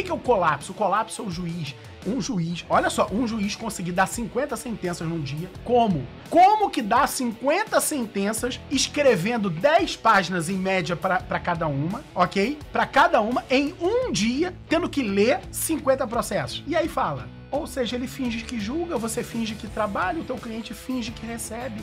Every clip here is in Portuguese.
que é o colapso? O colapso é o juiz. Um juiz, olha só, um juiz conseguir dar 50 sentenças num dia. Como? Como que dá 50 sentenças escrevendo 10 páginas em média para cada uma, ok? Para cada uma, em um dia, tendo que ler 50 processos. E aí fala, ou seja, ele finge que julga, você finge que trabalha, o teu cliente finge que recebe,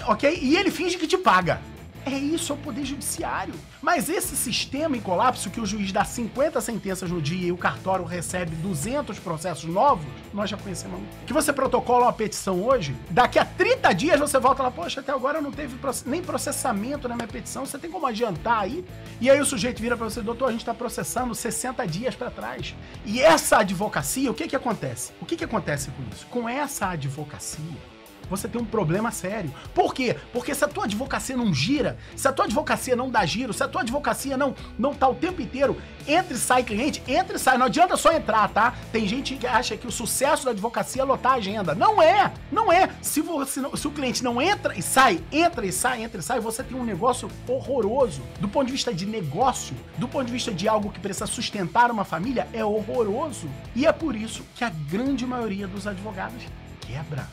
ok? E ele finge que te paga. É isso, é o poder judiciário. Mas esse sistema em colapso, que o juiz dá 50 sentenças no dia e o cartório recebe 200 processos novos, nós já conhecemos. Que você protocola uma petição hoje, daqui a 30 dias você volta lá, poxa, até agora não teve nem processamento na minha petição, você tem como adiantar aí? E aí o sujeito vira para você, doutor, a gente está processando 60 dias para trás. E essa advocacia, o que acontece? O que acontece com isso? Com essa advocacia, você tem um problema sério. Por quê? Porque se a tua advocacia não gira, se a tua advocacia não dá giro, se a tua advocacia não tá o tempo inteiro, entra e sai cliente, entra e sai, não adianta só entrar, tá? Tem gente que acha que o sucesso da advocacia é lotar a agenda. Não é, não é. Se o cliente não entra e sai, entra e sai, você tem um negócio horroroso. Do ponto de vista de negócio, do ponto de vista de algo que precisa sustentar uma família, é horroroso. E é por isso que a grande maioria dos advogados quebra.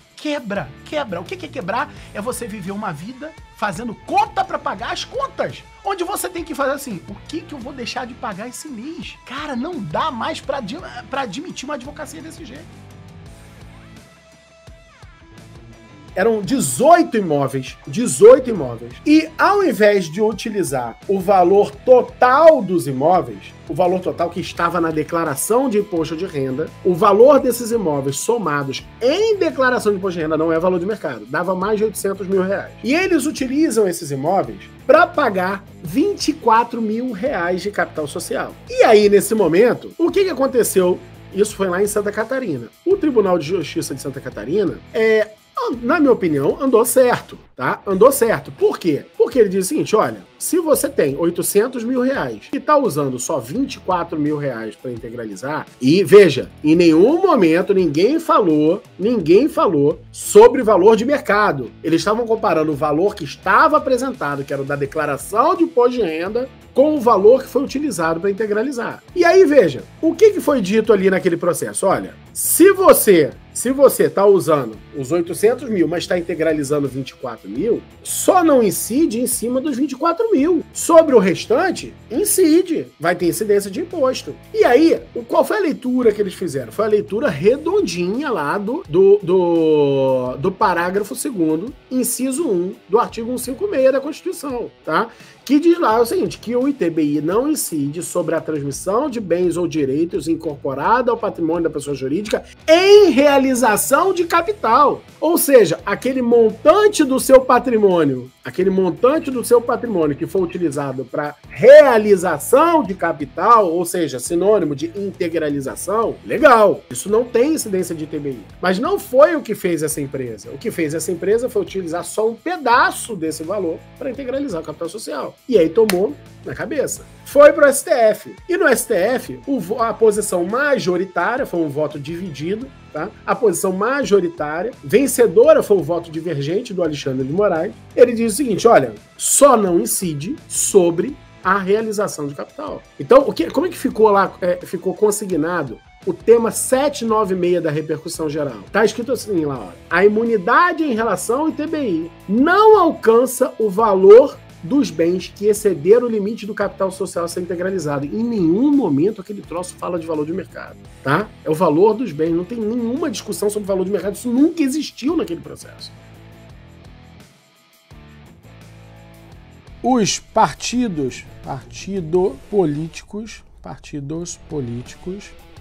O que é quebrar? É você viver uma vida fazendo conta pra pagar as contas. Onde você tem que fazer assim, o que eu vou deixar de pagar esse mês? Cara, não dá mais pra admitir uma advocacia desse jeito. Eram 18 imóveis. E ao invés de utilizar o valor total dos imóveis, o valor total que estava na declaração de imposto de renda, o valor desses imóveis somados em declaração de imposto de renda não é valor de mercado, dava mais de 800 mil reais. E eles utilizam esses imóveis para pagar 24 mil reais de capital social. E aí, nesse momento, o que aconteceu? Isso foi lá em Santa Catarina. O Tribunal de Justiça de Santa Catarina na minha opinião, andou certo, tá? Andou certo. Por quê? Porque ele diz o seguinte, olha, se você tem 800 mil reais e tá usando só 24 mil reais para integralizar, e veja, em nenhum momento ninguém falou sobre valor de mercado. Eles estavam comparando o valor que estava apresentado, que era o da declaração de imposto de renda, com o valor que foi utilizado para integralizar. E aí, veja, o que foi dito ali naquele processo? Olha, se você está usando os 800 mil, mas está integralizando 24 mil, só não incide em cima dos 24 mil. Sobre o restante, incide. Vai ter incidência de imposto. E aí, qual foi a leitura que eles fizeram? Foi a leitura redondinha lá do parágrafo 2º, inciso 1, do artigo 156 da Constituição, tá? Que diz lá o seguinte, que o ITBI não incide sobre a transmissão de bens ou direitos incorporada ao patrimônio da pessoa jurídica em realização de capital. Ou seja, aquele montante do seu patrimônio que foi utilizado para realização de capital, ou seja, sinônimo de integralização, legal. Isso não tem incidência de ITBI. Mas não foi o que fez essa empresa. O que fez essa empresa foi utilizar só um pedaço desse valor para integralizar o capital social. E aí tomou na cabeça. Foi pro STF. E no STF, a posição majoritária foi um voto dividido, tá? A posição majoritária, vencedora foi o voto divergente do Alexandre de Moraes. Ele diz o seguinte, olha, só não incide sobre a realização de capital. Então, como é que ficou lá, ficou consignado o tema 796 da repercussão geral? Tá escrito assim lá, ó, a imunidade em relação ao ITBI não alcança o valor dos bens que excederam o limite do capital social a ser integralizado. Em nenhum momento aquele troço fala de valor de mercado, tá? É o valor dos bens, não tem nenhuma discussão sobre o valor de mercado, isso nunca existiu naquele processo. Os partidos políticos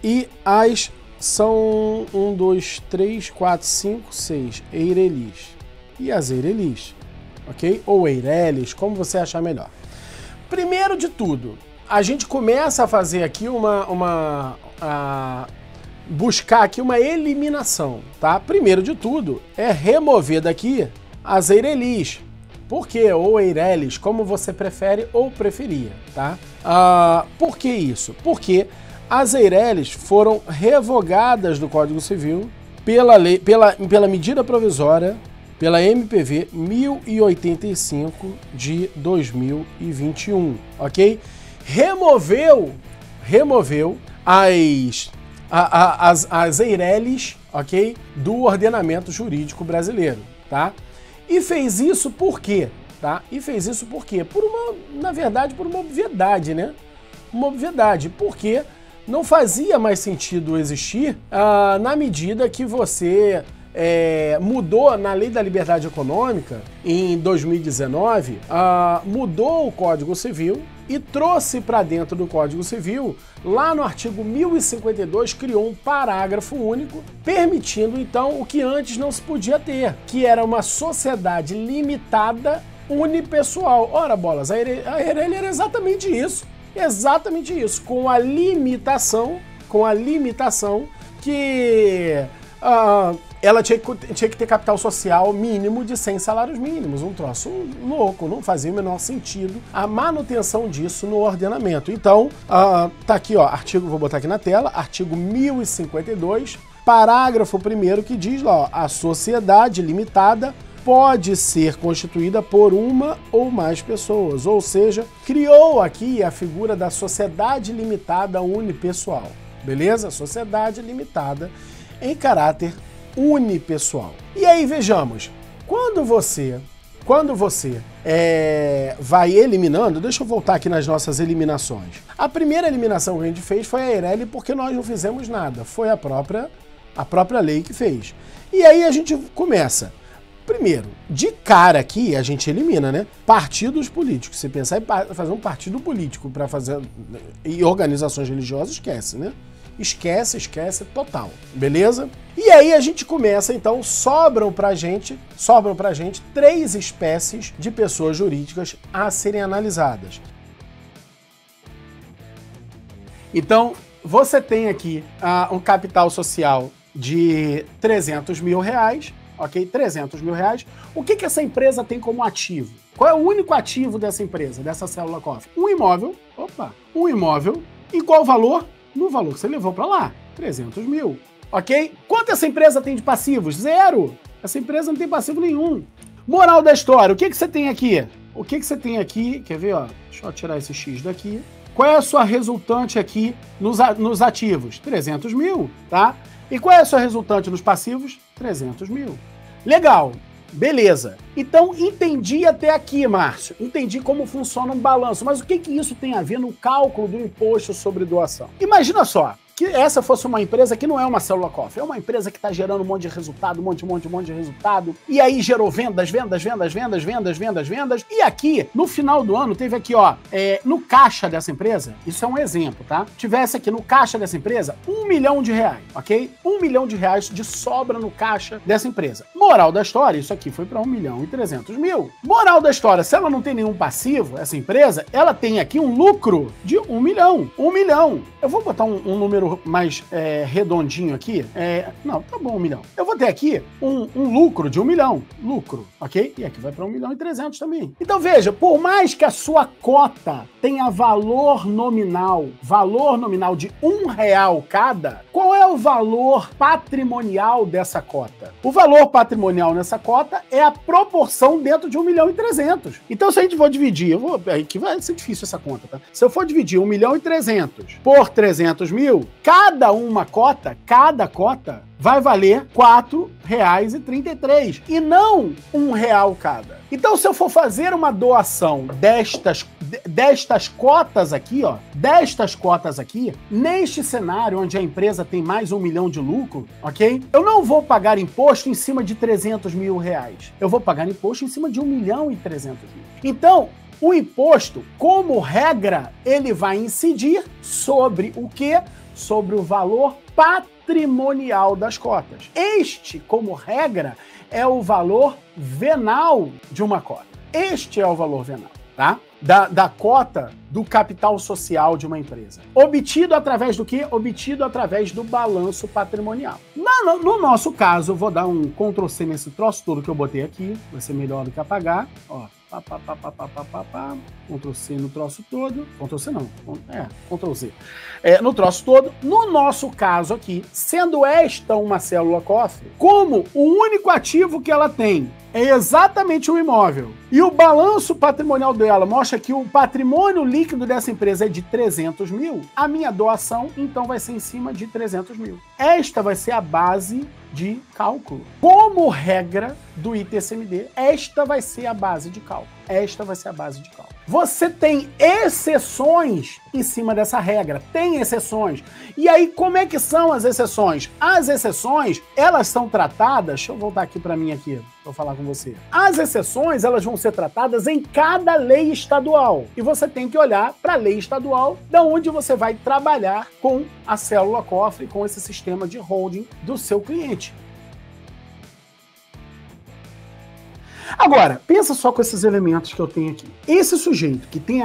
e as são 1, 2, 3, 4, 5, 6 eirelis. E as eirelis, ok? Ou eireles, como você achar melhor. Primeiro de tudo, a gente começa a fazer aqui buscar aqui uma eliminação, tá? Primeiro de tudo, é remover daqui as eirelis. Por quê? Ou eireles, como você prefere ou preferia, tá? Por que isso? Porque as eireles foram revogadas do Código Civil pela medida provisória, pela MPV 1085 de 2021, ok? Removeu as EIRELIs, ok? Do ordenamento jurídico brasileiro, tá? E fez isso por quê? Tá? E fez isso por quê? Na verdade, por uma obviedade, né? Uma obviedade, porque não fazia mais sentido existir na medida que você mudou na Lei da Liberdade Econômica, em 2019, mudou o Código Civil e trouxe para dentro do Código Civil, lá no artigo 1052, criou um parágrafo único, permitindo então o que antes não se podia ter, que era uma sociedade limitada unipessoal. Ora bolas, a EIRELI era exatamente isso, com a limitação que ela tinha que ter capital social mínimo de 100 salários mínimos, um troço louco, não fazia o menor sentido a manutenção disso no ordenamento. Então, tá aqui, ó, artigo, vou botar aqui na tela, artigo 1052, parágrafo 1º, que diz lá, ó, a sociedade limitada pode ser constituída por uma ou mais pessoas, ou seja, criou aqui a figura da sociedade limitada unipessoal, beleza? Sociedade limitada em caráter unipessoal. E aí, vejamos, quando você vai eliminando, deixa eu voltar aqui nas nossas eliminações. A primeira eliminação que a gente fez foi a EIRELI porque nós não fizemos nada, foi a própria lei que fez. E aí a gente começa. Primeiro, de cara aqui, a gente elimina, né? Partidos políticos. Se pensar em fazer um partido político para fazer. E organizações religiosas, esquece, né? Esquece total, beleza? E aí a gente começa, então, sobram pra gente 3 espécies de pessoas jurídicas a serem analisadas. Então, você tem aqui um capital social de R$300 mil, ok? R$300 mil. O que essa empresa tem como ativo? Qual é o único ativo dessa empresa, dessa célula COF? Um imóvel, e qual o valor? No valor que você levou para lá, 300 mil, ok? Quanto essa empresa tem de passivos? 0. Essa empresa não tem passivo nenhum. Moral da história, o que você tem aqui? Quer ver, ó? Deixa eu tirar esse X daqui. Qual é a sua resultante aqui nos ativos? 300 mil, tá? E qual é a sua resultante nos passivos? 300 mil. Legal. Beleza. Então, entendi até aqui, Márcio. Entendi como funciona um balanço. Mas o que isso tem a ver no cálculo do imposto sobre doação? Imagina só que essa fosse uma empresa que não é uma célula COF, é uma empresa que está gerando um monte de resultado, um monte de resultado, e aí gerou vendas, e aqui, no final do ano, teve aqui, ó, no caixa dessa empresa, isso é um exemplo, tá? Tivesse aqui no caixa dessa empresa, R$1 milhão, ok? R$1 milhão de sobra no caixa dessa empresa. Moral da história, isso aqui foi para R$1.300.000. Moral da história, se ela não tem nenhum passivo, essa empresa, ela tem aqui um lucro de R$1 milhão. R$1 milhão. Eu vou botar um número mais redondinho aqui. Não, tá bom, R$1 milhão. Eu vou ter aqui um lucro de R$1 milhão. Lucro, ok? E aqui vai para R$1.300.000 também. Então veja, por mais que a sua cota tenha valor nominal de R$1 cada, qual é o valor patrimonial dessa cota? O valor patrimonial nessa cota é a proporção dentro de R$1.300.000. Então se a gente for dividir, aqui vai ser difícil essa conta, tá? Se eu for dividir R$1.300.000 por 300 mil, cada cota vai valer R$4,33 e não R$1 cada. Então, se eu for fazer uma doação destas cotas aqui, ó, neste cenário onde a empresa tem mais R$1 milhão de lucro, ok? Eu não vou pagar imposto em cima de R$300 mil. Eu vou pagar imposto em cima de R$1.300.000. Então, o imposto, como regra, ele vai incidir sobre o quê? Sobre o valor patrimonial das cotas. Este, como regra, é o valor venal de uma cota. Este é o valor venal, tá? Da cota do capital social de uma empresa. Obtido através do quê? Obtido através do balanço patrimonial. No nosso caso, eu vou dar um Ctrl+C nesse troço todo que eu botei aqui, vai ser melhor do que apagar, ó. Ctrl+C no troço todo. Ctrl+C não. Ctrl+Z. No troço todo. No nosso caso aqui, sendo esta uma célula COF, como o único ativo que ela tem é exatamente o imóvel, e o balanço patrimonial dela mostra acha que o patrimônio líquido dessa empresa é de 300 mil, a minha doação, então, vai ser em cima de 300 mil. Esta vai ser a base de cálculo. Como regra do ITCMD, esta vai ser a base de cálculo. Esta vai ser a base de cálculo. Você tem exceções em cima dessa regra. Tem exceções. E aí, como é que são as exceções? As exceções, elas são tratadas... Deixa eu voltar aqui para mim aqui, para falar com você. As exceções, elas vão ser tratadas em cada lei estadual. E você tem que olhar para a lei estadual, da onde você vai trabalhar com a célula cofre, com esse sistema de holding do seu cliente. Agora, pensa só com esses elementos que eu tenho aqui. Esse sujeito que tem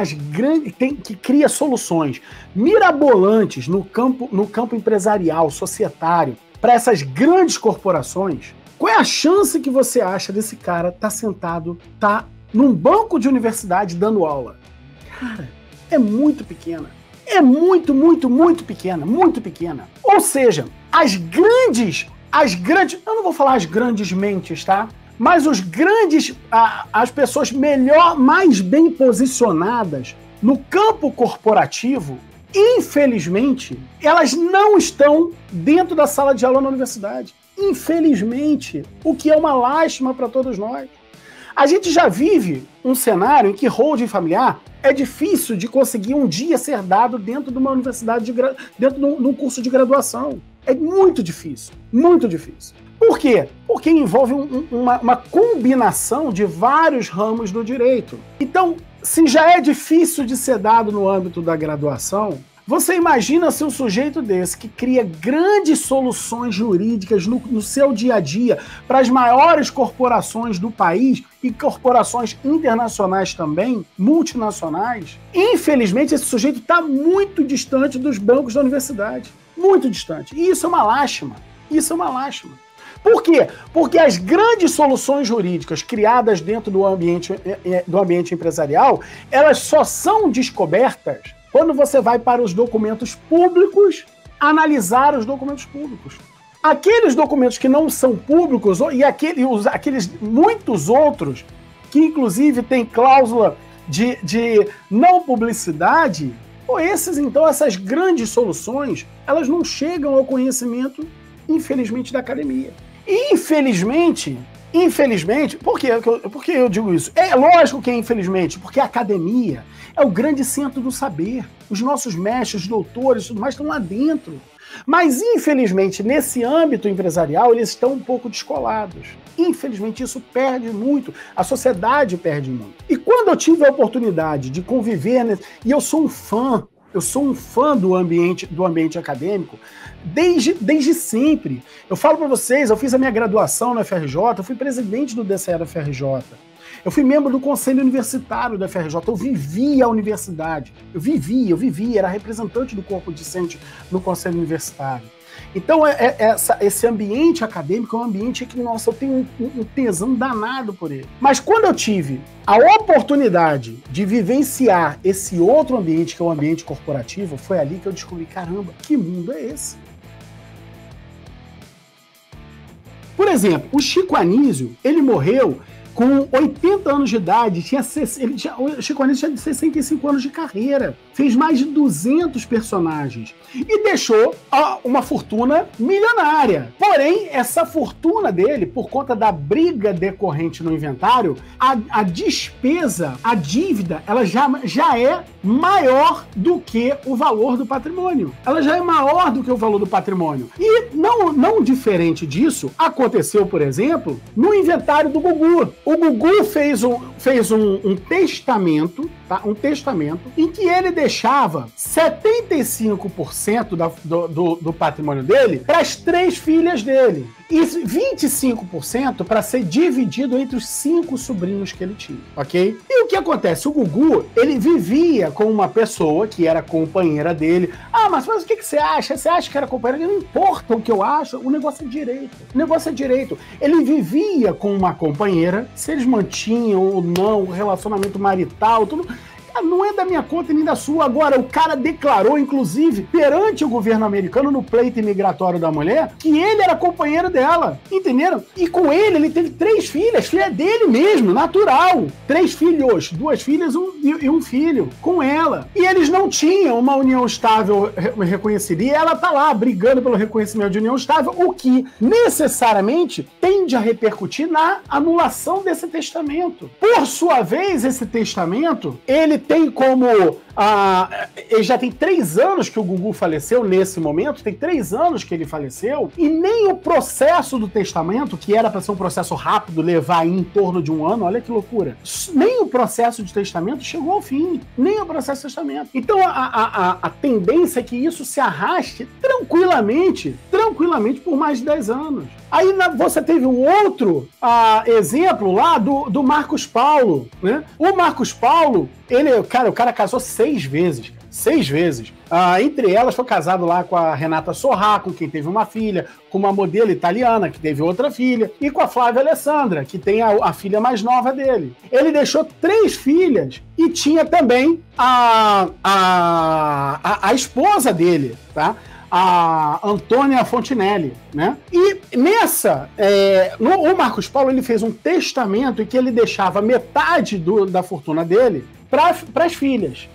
que cria soluções mirabolantes no campo empresarial, societário, para essas grandes corporações, qual é a chance que você acha desse cara estar sentado, num banco de universidade dando aula? Cara, é muito pequena. É muito, muito, muito pequena. Muito pequena. Ou seja, as grandes... Eu não vou falar as grandes mentes, tá? Mas as pessoas mais bem posicionadas no campo corporativo, infelizmente, elas não estão dentro da sala de aula na universidade. Infelizmente, o que é uma lástima para todos nós. A gente já vive um cenário em que holding familiar é difícil de conseguir um dia ser dado dentro de uma universidade, dentro de um curso de graduação. É muito difícil, muito difícil. Por quê? Porque envolve uma combinação de vários ramos do direito. Então, se já é difícil de ser dado no âmbito da graduação, você imagina se um sujeito desse que cria grandes soluções jurídicas no seu dia a dia para as maiores corporações do país e corporações internacionais também, multinacionais. Infelizmente, esse sujeito está muito distante dos bancos da universidade. Muito distante. E isso é uma lástima. Isso é uma lástima. Por quê? Porque as grandes soluções jurídicas criadas dentro do ambiente empresarial, elas só são descobertas quando você vai para os documentos públicos, analisar os documentos públicos. Aqueles documentos que não são públicos, e aqueles muitos outros, que inclusive tem cláusula de não publicidade, essas grandes soluções, elas não chegam ao conhecimento, infelizmente, da academia. Infelizmente, por que eu digo isso? É lógico que é infelizmente, porque a academia é o grande centro do saber. Os nossos mestres, doutores e tudo mais estão lá dentro. Mas, infelizmente, nesse âmbito empresarial, eles estão um pouco descolados. Infelizmente, isso perde muito. A sociedade perde muito. E quando eu tive a oportunidade de conviver, e eu sou um fã do ambiente acadêmico, desde sempre. Eu falo para vocês, eu fiz a minha graduação na FRJ, eu fui presidente do DCE da FRJ, eu fui membro do Conselho Universitário da FRJ, eu vivi a universidade, eu vivi, era representante do corpo discente no Conselho Universitário. Então, esse ambiente acadêmico é um ambiente que, nossa, eu tenho um tesão danado por ele. Mas quando eu tive a oportunidade de vivenciar esse outro ambiente, que é o ambiente corporativo, foi ali que eu descobri, caramba, que mundo é esse? Por exemplo, o Chico Anísio, ele morreu com 80 anos de idade, o Chico Anísio tinha 65 anos de carreira, fez mais de 200 personagens e deixou uma fortuna milionária. Porém, essa fortuna dele, por conta da briga decorrente no inventário, a despesa, a dívida, ela já é maior do que o valor do patrimônio. Ela já é maior do que o valor do patrimônio. E não diferente disso, aconteceu, por exemplo, no inventário do Gugu. O Gugu fez um testamento, tá? Um testamento em que ele deixava 75% do patrimônio dele para as 3 filhas dele e 25% para ser dividido entre os 5 sobrinhos que ele tinha, ok? E o que acontece? O Gugu, ele vivia com uma pessoa que era companheira dele. Mas o que você acha? Você acha que era companheira? Não importa o que eu acho, o negócio é direito. O negócio é direito. Ele vivia com uma companheira, se eles mantinham ou não o relacionamento marital, tudo... Não não é da minha conta nem da sua. Agora, o cara declarou, inclusive, perante o governo americano, no pleito imigratório da mulher, que ele era companheiro dela, entenderam? E com ele teve 3 filhas, filha dele mesmo, natural. 3 filhos, 2 filhas e um filho, com ela. E eles não tinham uma união estável reconhecida. E ela tá lá, brigando pelo reconhecimento de união estável, o que necessariamente tende a repercutir na anulação desse testamento. Por sua vez, esse testamento, ele tem como... ele já tem 3 anos que o Gugu faleceu nesse momento, tem 3 anos que ele faleceu, e nem o processo do testamento, que era para ser um processo rápido, levar em torno de 1 ano, olha que loucura, nem o processo de testamento chegou ao fim, nem o processo de testamento. Então a tendência é que isso se arraste tranquilamente por mais de 10 anos. Aí você teve um outro exemplo lá do Marcos Paulo, né? O Marcos Paulo, o cara casou 6 vezes. 6 vezes. Entre elas foi casado lá com a Renata Sorrah, com quem teve uma filha, com uma modelo italiana, que teve outra filha, e com a Flávia Alessandra, que tem a filha mais nova dele. Ele deixou 3 filhas e tinha também a esposa dele, tá? A Antônia Fontinelli, né? E nessa, o Marcos Paulo, ele fez um testamento em que ele deixava metade da fortuna dele para as filhas.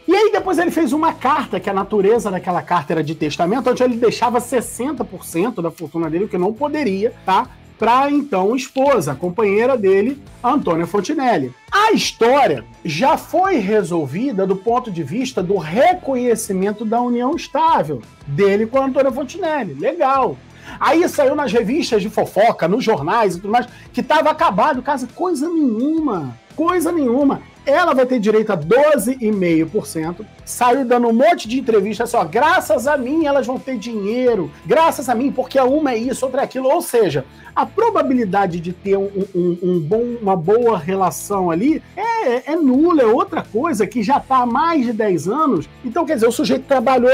E aí depois ele fez uma carta, que a natureza daquela carta era de testamento, onde ele deixava 60% da fortuna dele, o que não poderia, tá? Para então esposa, a companheira dele, a Antônia Fontinelli. A história já foi resolvida do ponto de vista do reconhecimento da união estável dele com a Antônia Fontinelli. Legal. Aí saiu nas revistas de fofoca, nos jornais e tudo mais, que estava acabado o caso. Coisa nenhuma. Ela vai ter direito a 12,5%. Saiu dando um monte de entrevistas assim, ó, graças a mim elas vão ter dinheiro, graças a mim, porque uma é isso, outra é aquilo. Ou seja, a probabilidade de ter uma boa relação ali é nula, é outra coisa que já está há mais de 10 anos. Então, quer dizer, o sujeito trabalhou,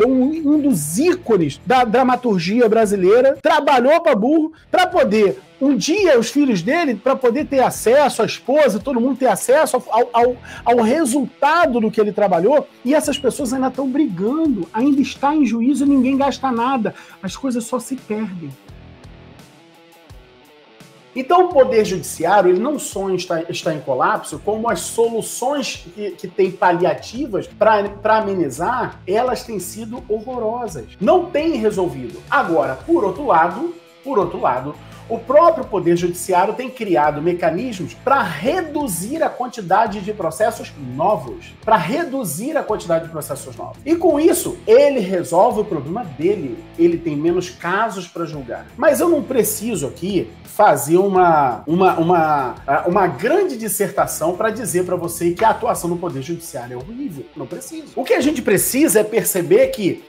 um dos ícones da dramaturgia brasileira, trabalhou para burro, para poder... Um dia, os filhos dele, para poder ter acesso, a esposa, todo mundo ter acesso ao resultado do que ele trabalhou, e essas pessoas ainda estão brigando, ainda está em juízo e ninguém gasta nada. As coisas só se perdem. Então, o Poder Judiciário, ele não só está em colapso, como as soluções que tem paliativas para amenizar, elas têm sido horrorosas. Não tem resolvido. Agora, por outro lado, o próprio Poder Judiciário tem criado mecanismos para reduzir a quantidade de processos novos. E com isso, ele resolve o problema dele. Ele tem menos casos para julgar. Mas eu não preciso aqui fazer uma grande dissertação para dizer para você que a atuação no Poder Judiciário é horrível. Não preciso. O que a gente precisa é perceber que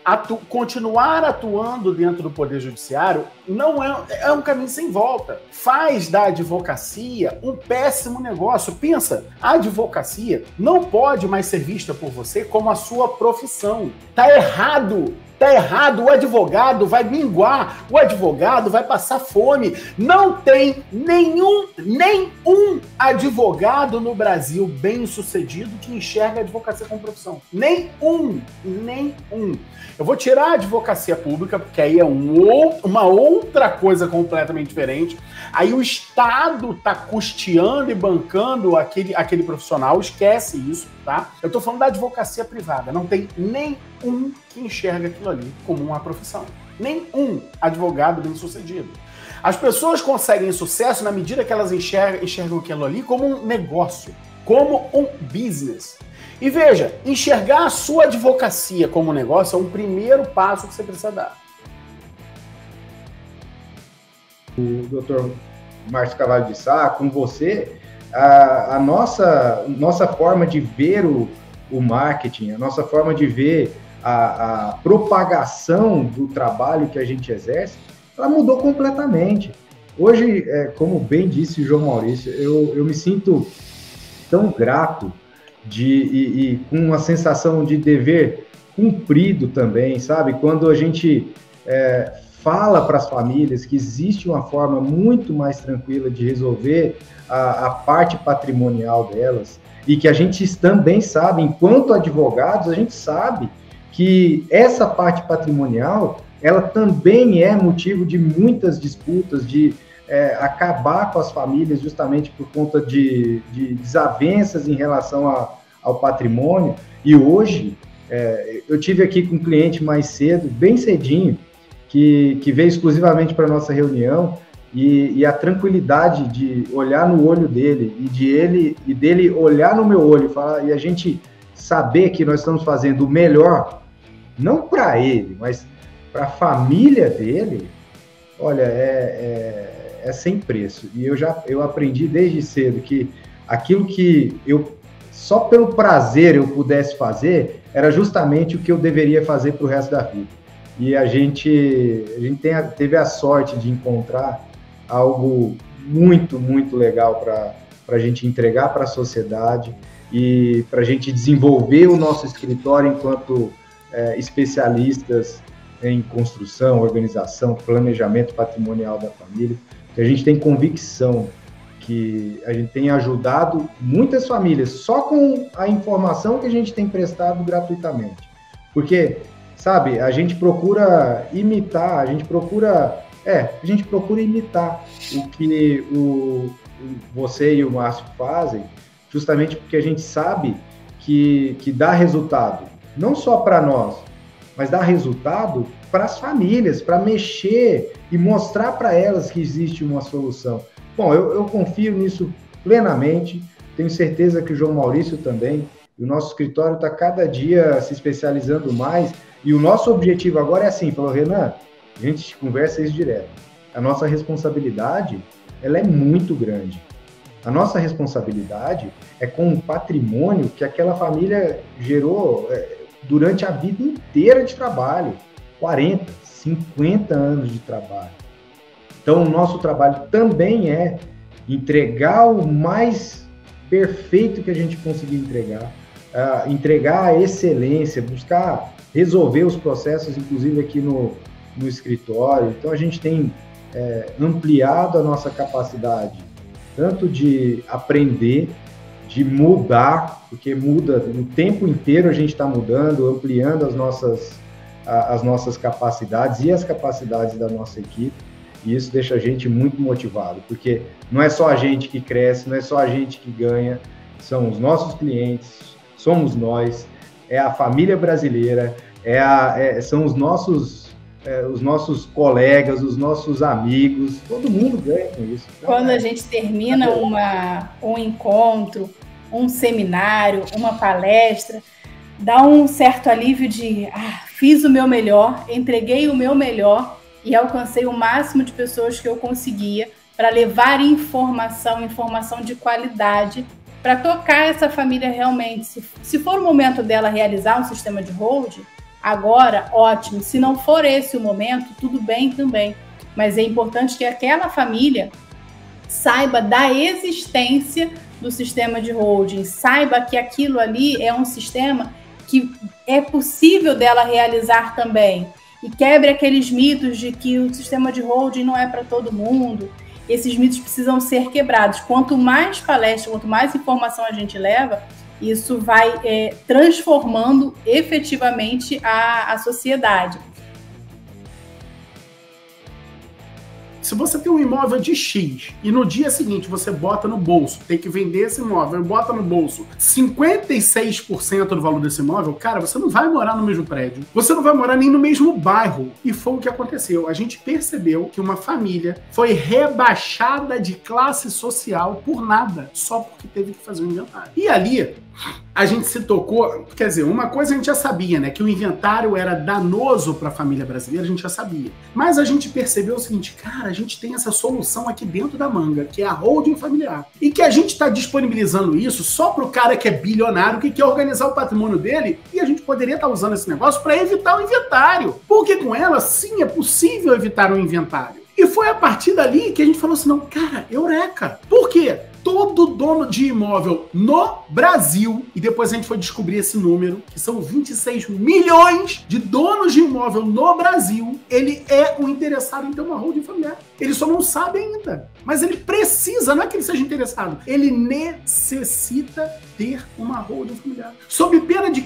continuar atuando dentro do Poder Judiciário não é um caminho sem volta. Faz da advocacia um péssimo negócio. Pensa, a advocacia não pode mais ser vista por você como a sua profissão. Tá errado. O advogado vai minguar, o advogado vai passar fome. Não tem nenhum advogado no Brasil bem-sucedido que enxerga a advocacia como profissão. Nenhum. Eu vou tirar a advocacia pública, porque aí é uma outra coisa completamente diferente. Aí o Estado tá custeando e bancando aquele profissional, esquece isso, tá? Eu tô falando da advocacia privada, não tem nenhum que enxerga aquilo ali como uma profissão. Nenhum advogado bem-sucedido. As pessoas conseguem sucesso na medida que elas enxergam aquilo ali como um negócio, como um business. E veja, enxergar a sua advocacia como um negócio é um primeiro passo que você precisa dar. O doutor Márcio Cavalho de Sá, com você, a nossa forma de ver o marketing, a nossa forma de ver a propagação do trabalho que a gente exerce, ela mudou completamente. Hoje, como bem disse o João Maurício, eu me sinto tão grato e com uma sensação de dever cumprido também, sabe? Quando a gente fala para as famílias que existe uma forma muito mais tranquila de resolver a parte patrimonial delas, e que a gente também sabe, enquanto advogados, a gente sabe que essa parte patrimonial, ela também é motivo de muitas disputas, de acabar com as famílias justamente por conta de desavenças em relação ao patrimônio. E hoje, eu tive aqui com um cliente mais cedo, bem cedinho, que veio exclusivamente para a nossa reunião, e a tranquilidade de olhar no olho dele, e dele olhar no meu olho, e a gente saber que nós estamos fazendo o melhor, não para ele, mas para a família dele, olha, é sem preço. E eu aprendi desde cedo que aquilo que só pelo prazer eu pudesse fazer, era justamente o que eu deveria fazer para o resto da vida. E a gente teve a sorte de encontrar algo muito, muito legal para a gente entregar para a sociedade e para a gente desenvolver o nosso escritório enquanto especialistas em construção, organização, planejamento patrimonial da família, que a gente tem convicção que a gente tem ajudado muitas famílias só com a informação que a gente tem prestado gratuitamente. Porque, sabe, a gente procura imitar, a gente procura imitar o que você e o Márcio fazem, justamente porque a gente sabe que dá resultado, não só para nós, mas dá resultado para as famílias, para mexer e mostrar para elas que existe uma solução. Bom, eu confio nisso plenamente, tenho certeza que o João Maurício também, e o nosso escritório está cada dia se especializando mais, e o nosso objetivo agora é assim, falou, Renan, a gente conversa isso direto, a nossa responsabilidade, ela é muito grande. A nossa responsabilidade é com o patrimônio que aquela família gerou durante a vida inteira de trabalho, 40, 50 anos de trabalho. Então, o nosso trabalho também é entregar o mais perfeito que a gente conseguir entregar a excelência, buscar resolver os processos, inclusive aqui no escritório. Então, a gente tem ampliado a nossa capacidade, tanto de aprender, de mudar, porque muda o tempo inteiro, a gente está mudando, ampliando as nossas capacidades e as capacidades da nossa equipe, e isso deixa a gente muito motivado, porque não é só a gente que cresce, não é só a gente que ganha, são os nossos clientes, somos nós, é a família brasileira, são os nossos colegas, os nossos amigos, todo mundo ganha com isso. Quando a gente termina um encontro, um seminário, uma palestra, dá um certo alívio de fiz o meu melhor, entreguei o meu melhor e alcancei o máximo de pessoas que eu conseguia para levar informação de qualidade, para tocar essa família realmente. Se for o momento dela realizar um sistema de hold, agora, ótimo. Se não for esse o momento, tudo bem também. Mas é importante que aquela família saiba da existência do sistema de holding, saiba que aquilo ali é um sistema que é possível dela realizar também. E quebre aqueles mitos de que o sistema de holding não é para todo mundo. Esses mitos precisam ser quebrados. Quanto mais palestra, quanto mais informação a gente leva, isso vai transformando efetivamente a sociedade. Se você tem um imóvel de X e no dia seguinte você bota no bolso, tem que vender esse imóvel e bota no bolso 56% do valor desse imóvel, cara, você não vai morar no mesmo prédio. Você não vai morar nem no mesmo bairro. E foi o que aconteceu. A gente percebeu que uma família foi rebaixada de classe social por nada, só porque teve que fazer um inventário. E ali, a gente se tocou, quer dizer, uma coisa a gente já sabia, né? Que o inventário era danoso para a família brasileira, a gente já sabia. Mas a gente percebeu o seguinte, cara, a gente tem essa solução aqui dentro da manga, que é a holding familiar. E que a gente está disponibilizando isso só para o cara que é bilionário, que quer organizar o patrimônio dele, e a gente poderia estar usando esse negócio para evitar o inventário. Porque com ela, sim, é possível evitar o inventário. E foi a partir dali que a gente falou assim, não, cara, eureka. Por quê? todo dono de imóvel no Brasil, e depois a gente foi descobrir esse número, que são 26 milhões de donos de imóvel no Brasil, ele é um interessado em ter uma holding familiar. Ele só não sabe ainda. Mas ele precisa, não é que ele seja interessado, ele necessita ter uma holding familiar. Sob pena de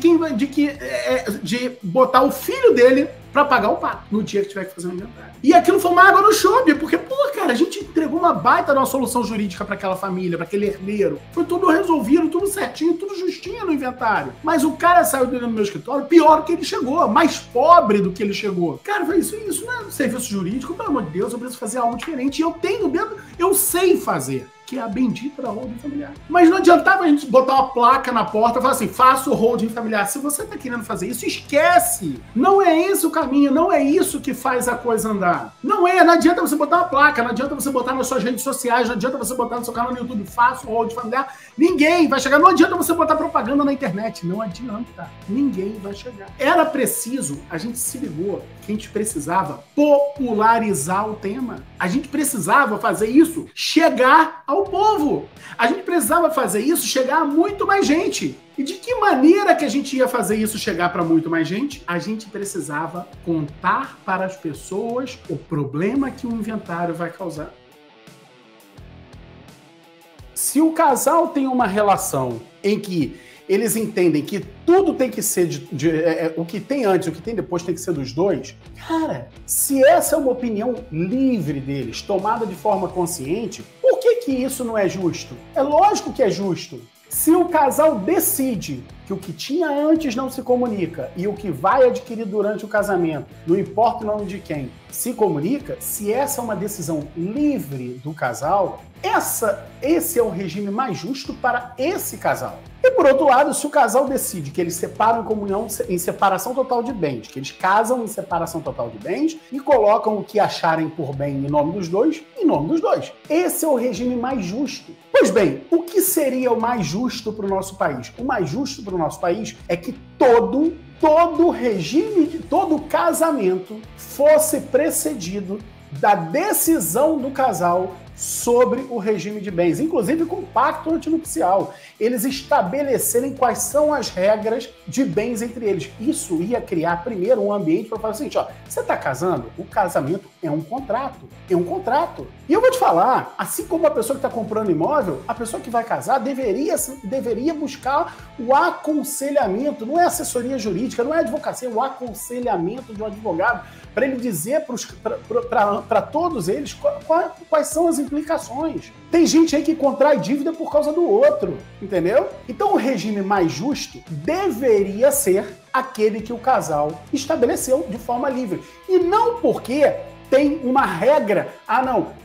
botar o filho dele para pagar o pato no dia que tiver que fazer um inventário. E aquilo foi uma água no chope, porque, pô, cara, a gente entregou uma baita de uma solução jurídica para aquela família, para aquele herdeiro. Foi tudo resolvido, tudo certinho, tudo justinho no inventário. Mas o cara saiu dele no meu escritório pior do que ele chegou, mais pobre do que ele chegou. Cara, foi isso não é serviço jurídico, pelo amor de Deus, eu preciso fazer algo diferente. E eu tenho dentro, eu sei fazer. Que é a bendita da holding familiar. Mas não adiantava a gente botar uma placa na porta e falar assim, faça o holding familiar. Se você tá querendo fazer isso, esquece. Não é esse o caminho, não é isso que faz a coisa andar. Não adianta você botar uma placa, não adianta você botar nas suas redes sociais, não adianta você botar no seu canal no YouTube, faça o holding familiar. Ninguém vai chegar, não adianta você botar propaganda na internet, não adianta. Ninguém vai chegar. Era preciso, a gente se ligou que a gente precisava popularizar o tema. A gente precisava fazer isso chegar ao povo. A gente precisava fazer isso chegar a muito mais gente. E de que maneira que a gente ia fazer isso chegar para muito mais gente? A gente precisava contar para as pessoas o problema que o inventário vai causar. Se o casal tem uma relação em que eles entendem que tudo tem que ser o que tem antes, o que tem depois tem que ser dos dois, cara, se essa é uma opinião livre deles, tomada de forma consciente, por que isso não é justo? É lógico que é justo. Se o casal decide que o que tinha antes não se comunica e o que vai adquirir durante o casamento, não importa o nome de quem, se comunica, se essa é uma decisão livre do casal, esse é o regime mais justo para esse casal. E por outro lado, se o casal decide que eles separam em comunhão em separação total de bens, que eles casam em separação total de bens e colocam o que acharem por bem em nome dos dois, em nome dos dois. Esse é o regime mais justo. Pois bem, o que seria o mais justo para o nosso país? O mais justo para o nosso país é que todo regime, todo casamento fosse precedido da decisão do casal sobre o regime de bens, inclusive com o pacto antinupcial. Eles estabelecerem quais são as regras de bens entre eles. Isso ia criar, primeiro, um ambiente para falar o seguinte, ó, você está casando? O casamento é um contrato. É um contrato. E eu vou te falar, assim como a pessoa que está comprando imóvel, a pessoa que vai casar deveria buscar o aconselhamento, não é assessoria jurídica, não é advocacia, é o aconselhamento de um advogado, para ele dizer para todos eles quais são as implicações. Tem gente aí que contrai dívida por causa do outro, entendeu? Então o regime mais justo deveria ser aquele que o casal estabeleceu de forma livre. E não porque tem uma regra,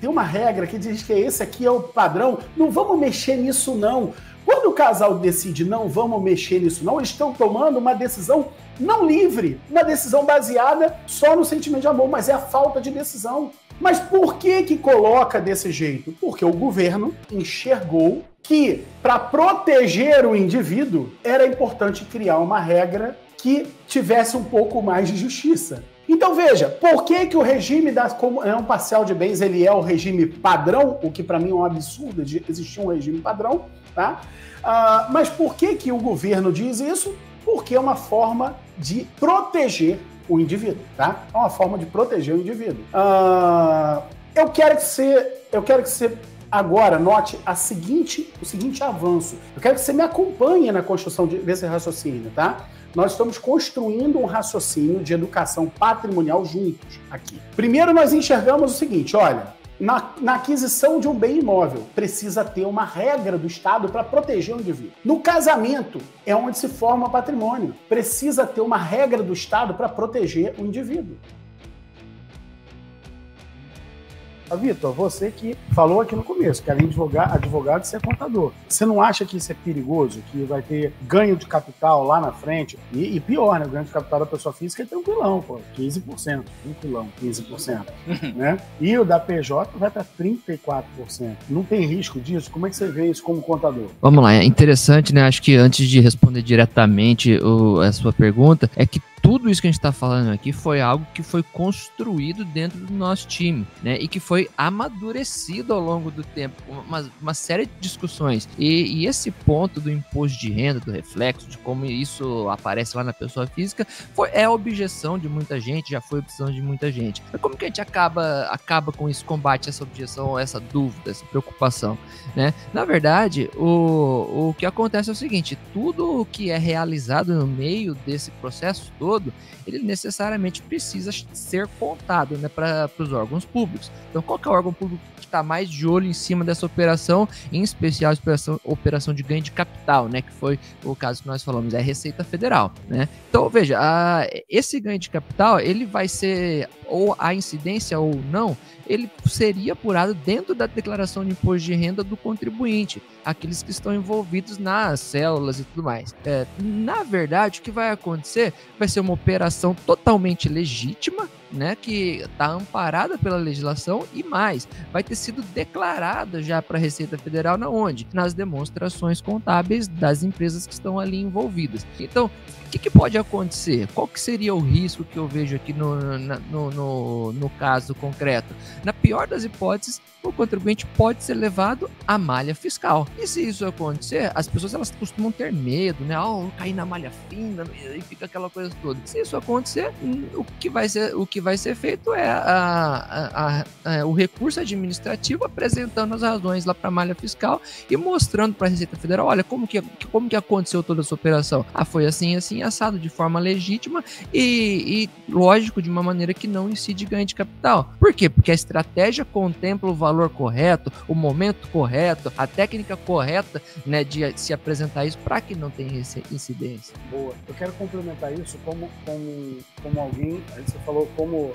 tem uma regra que diz que esse aqui é o padrão, não vamos mexer nisso não. Quando o casal decide não vamos mexer nisso não, eles estão tomando uma decisão não livre, uma decisão baseada só no sentimento de amor, mas é a falta de decisão. Mas por que coloca desse jeito? Porque o governo enxergou que, para proteger o indivíduo, era importante criar uma regra que tivesse um pouco mais de justiça. Então veja, por que o regime da comunhão parcial de bens ele é o regime padrão, o que para mim é um absurdo de existir um regime padrão, tá? Mas por que o governo diz isso? Porque é uma forma de proteger o indivíduo, tá? É uma forma de proteger o indivíduo. Eu quero que você agora note o seguinte avanço. Eu quero que você me acompanhe na construção desse raciocínio, tá? Nós estamos construindo um raciocínio de educação patrimonial juntos aqui. Primeiro nós enxergamos o seguinte, olha, na aquisição de um bem imóvel, precisa ter uma regra do Estado para proteger o indivíduo. No casamento, é onde se forma patrimônio. Precisa ter uma regra do Estado para proteger o indivíduo. Vitor, você que falou aqui no começo, que além de advogado, você é contador. Você não acha que isso é perigoso, que vai ter ganho de capital lá na frente? E pior, né? O ganho de capital da pessoa física é tranquilão, pô. 15%. Tranquilão, 15%. Né? E o da PJ vai para 34%. Não tem risco disso? Como é que você vê isso como contador? Vamos lá, é interessante, né? Acho que antes de responder diretamente a sua pergunta, é que tudo isso que a gente está falando aqui foi algo que foi construído dentro do nosso time, né? E que foi amadurecido ao longo do tempo, uma série de discussões. E esse ponto do imposto de renda, do reflexo, de como isso aparece lá na pessoa física, é a objeção de muita gente, já foi objeção de muita gente. Mas como que a gente acaba com isso, combate essa objeção, essa dúvida, essa preocupação, né? Na verdade, o que acontece é o seguinte: tudo que é realizado no meio desse processo todo, ele necessariamente precisa ser contado, né, para os órgãos públicos. Então, qual que é o órgão público que está mais de olho em cima dessa operação, em especial a operação de ganho de capital, né, que foi o caso que nós falamos, é a Receita Federal, né? Então, veja, esse ganho de capital, ele vai ser, ou a incidência ou não, ele seria apurado dentro da declaração de imposto de renda do contribuinte, aqueles que estão envolvidos nas células e tudo mais. Na verdade, o que vai acontecer vai ser uma operação totalmente legítima, né, que está amparada pela legislação e mais, vai ter sido declarada já para a Receita Federal na onde? Nas demonstrações contábeis das empresas que estão ali envolvidas. Então, o que pode acontecer? Qual que seria o risco que eu vejo aqui no caso concreto? Na pior das hipóteses, o contribuinte pode ser levado à malha fiscal. E se isso acontecer, as pessoas elas costumam ter medo, né? Cair na malha fina e fica aquela coisa toda. Se isso acontecer, o que vai ser feito é o recurso administrativo apresentando as razões lá para a malha fiscal e mostrando para a Receita Federal, olha, como que aconteceu toda essa operação? Foi assim, assado, de forma legítima e lógico, de uma maneira que não incide ganho de capital. Por quê? Porque a estratégia contempla o valor correto, o momento correto, a técnica correta, né, de se apresentar isso para que não tenha incidência. Boa. Eu quero complementar isso como alguém, você falou como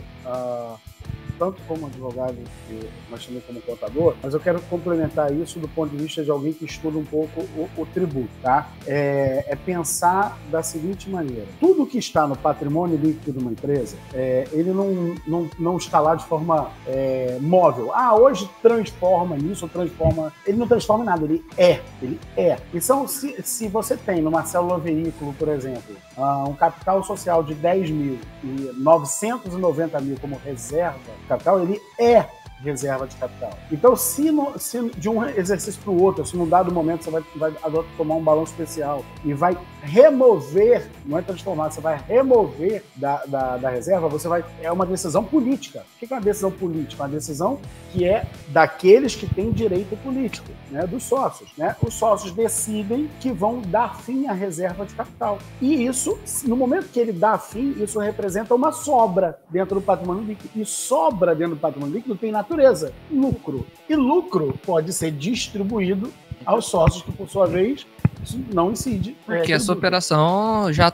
tanto como advogado, mas também como contador, mas eu quero complementar isso do ponto de vista de alguém que estuda um pouco o tributo, tá? É pensar da seguinte maneira: tudo que está no patrimônio líquido de uma empresa, ele não está lá de forma móvel. Hoje transforma nisso, transforma... Ele não transforma em nada, ele é. Então, se você tem numa célula veículo, por exemplo, um capital social de 10 mil e 990 mil como reserva capital, ele é reserva de capital. Então, se de um exercício para o outro, se num dado momento você vai tomar um balanço especial e vai remover, não é transformar, você vai remover da reserva, é uma decisão política. O que é uma decisão política? Uma decisão que é daqueles que têm direito político, né, dos sócios, né? Os sócios decidem que vão dar fim à reserva de capital. E isso, no momento que ele dá fim, isso representa uma sobra dentro do patrimônio líquido. E sobra dentro do patrimônio líquido tem natureza, lucro. E lucro pode ser distribuído aos sócios, que por sua vez isso não incide. Porque essa operação já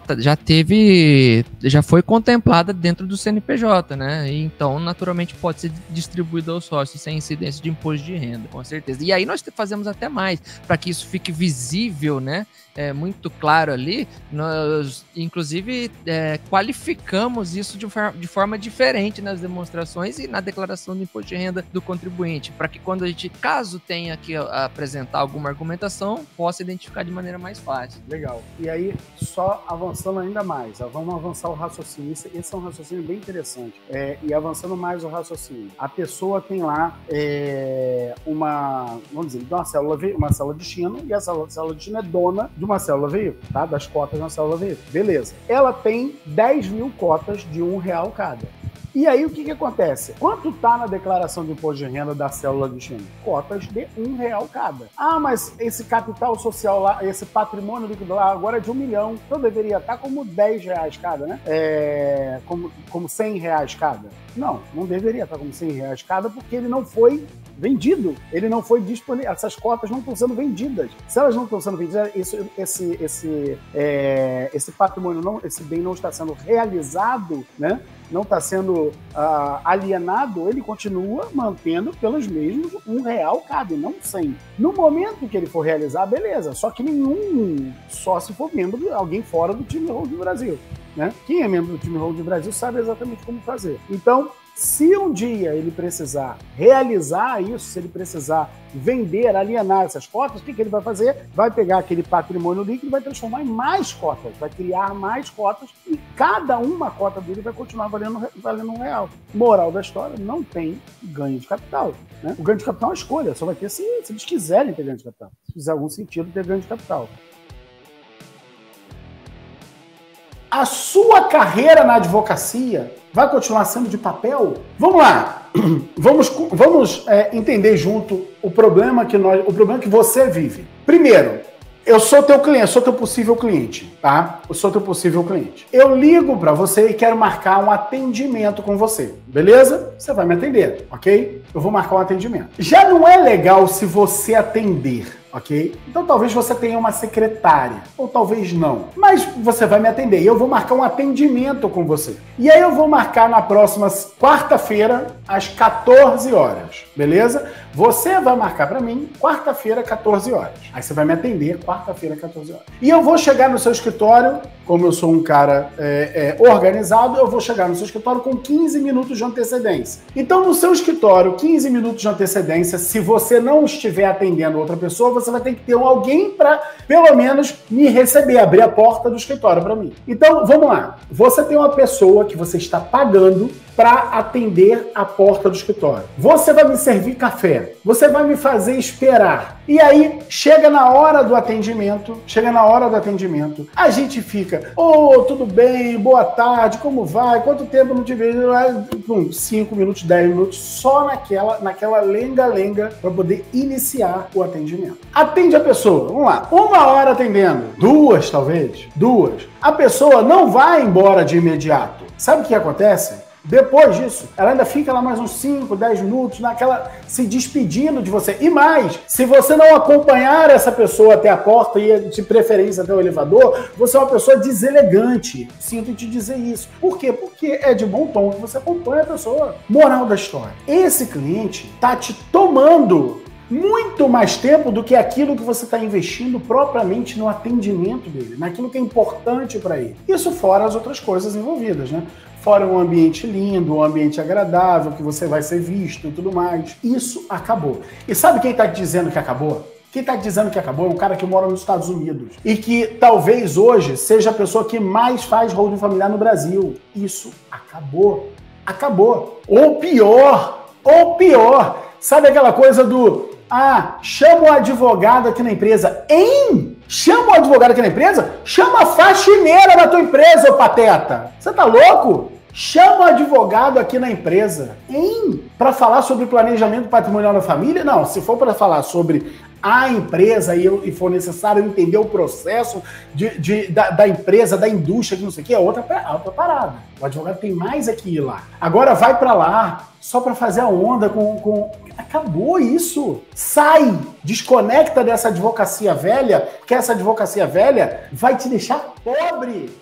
foi contemplada dentro do CNPJ, né? E então, naturalmente, pode ser distribuído aos sócios sem incidência de imposto de renda, com certeza. E aí nós fazemos até mais, para que isso fique visível, né? Muito claro ali, nós, inclusive, qualificamos isso de forma diferente nas demonstrações e na declaração do imposto de renda do contribuinte, para que quando a gente, caso tenha que apresentar alguma argumentação, possa identificar de maneira mais fácil. Legal. E aí, só avançando ainda mais, vamos avançar o raciocínio. Esse é um raciocínio bem interessante. E avançando mais o raciocínio. A pessoa tem lá vamos dizer, uma célula de destino, e a célula de destino é dona de uma célula veículo, tá? Das cotas de uma célula veículo. Beleza. Ela tem 10 mil cotas de R$1 cada. E aí, o que acontece? Quanto está na declaração de imposto de renda da célula de destino? Cotas de R$1 cada. Mas esse capital social lá, esse patrimônio líquido lá, agora é de R$1 milhão. Então deveria estar como R$10 cada, né? Como R$100 cada. Não deveria estar como R$100 cada, porque ele não foi vendido. Ele não foi disponível. Essas cotas não estão sendo vendidas. Se elas não estão sendo vendidas, esse patrimônio, esse bem não está sendo realizado, né? Não está sendo alienado, ele continua mantendo pelos mesmos R$1 cada, e não 100. No momento que ele for realizar, beleza. Só que nenhum sócio for membro, alguém fora do time Holding Brasil. Né? Quem é membro do time Holding Brasil sabe exatamente como fazer. Então, Se um dia ele precisar realizar isso, se ele precisar vender, alienar essas cotas, o que ele vai fazer? Vai pegar aquele patrimônio líquido e vai transformar em mais cotas, vai criar mais cotas e cada uma cota dele vai continuar valendo R$1. Moral da história, não tem ganho de capital. Né? O ganho de capital é uma escolha, só vai ter se eles quiserem ter ganho de capital. Se fizer algum sentido ter ganho de capital. A sua carreira na advocacia vai continuar sendo de papel? Vamos lá. Vamos entender junto o problema que você vive. Primeiro, eu sou teu cliente, sou teu possível cliente, tá? Eu sou teu possível cliente. Eu ligo para você e quero marcar um atendimento com você, beleza? Você vai me atender, ok? Eu vou marcar um atendimento. Já não é legal se você atender, ok? Então talvez você tenha uma secretária, ou talvez não. Mas você vai me atender e eu vou marcar um atendimento com você. E aí eu vou marcar na próxima quarta-feira, às 14 horas, beleza? Você vai marcar para mim quarta-feira, 14 horas. Aí você vai me atender quarta-feira, 14 horas. E eu vou chegar no seu escritório, como eu sou um cara organizado, eu vou chegar no seu escritório com 15 minutos de antecedência. Então, no seu escritório, 15 minutos de antecedência, se você não estiver atendendo outra pessoa, você vai ter que ter alguém para, pelo menos, me receber, abrir a porta do escritório para mim. Então, vamos lá. Você tem uma pessoa que você está pagando para atender a porta do escritório. Você vai me servir café. Você vai me fazer esperar. E aí, chega na hora do atendimento, a gente fica, tudo bem, boa tarde, como vai? Quanto tempo não te vejo? 5 minutos, 10 minutos, só naquela lenga-lenga para poder iniciar o atendimento. Atende a pessoa, vamos lá, 1 hora atendendo, 2 talvez, 2. A pessoa não vai embora de imediato. Sabe o que acontece? Depois disso, ela ainda fica lá mais uns 5, 10 minutos, se despedindo de você. E mais, se você não acompanhar essa pessoa até a porta e de preferência até o elevador, você é uma pessoa deselegante. Sinto te dizer isso. Por quê? Porque é de bom tom que você acompanha a pessoa. Moral da história. Esse cliente tá te tomando muito mais tempo do que aquilo que você está investindo propriamente no atendimento dele, naquilo que é importante para ele. Isso fora as outras coisas envolvidas, né? Fora um ambiente lindo, um ambiente agradável, que você vai ser visto e tudo mais. Isso acabou. E sabe quem está dizendo que acabou? Quem está dizendo que acabou é um cara que mora nos Estados Unidos e que talvez hoje seja a pessoa que mais faz holding familiar no Brasil. Isso acabou. Acabou. Ou pior, sabe aquela coisa do chama o advogado aqui na empresa. Hein? Chama o advogado aqui na empresa? Chama a faxineira da tua empresa, ô pateta. Você tá louco? Chama o advogado aqui na empresa. Hein? Para falar sobre planejamento patrimonial da família? Não, se for para falar sobre a empresa e for necessário entender o processo da empresa, da indústria, que não sei o que, é outra parada. O advogado tem mais aqui ir lá. Agora vai para lá só para fazer a onda com... Acabou isso. Sai, desconecta dessa advocacia velha, porque essa advocacia velha vai te deixar pobre.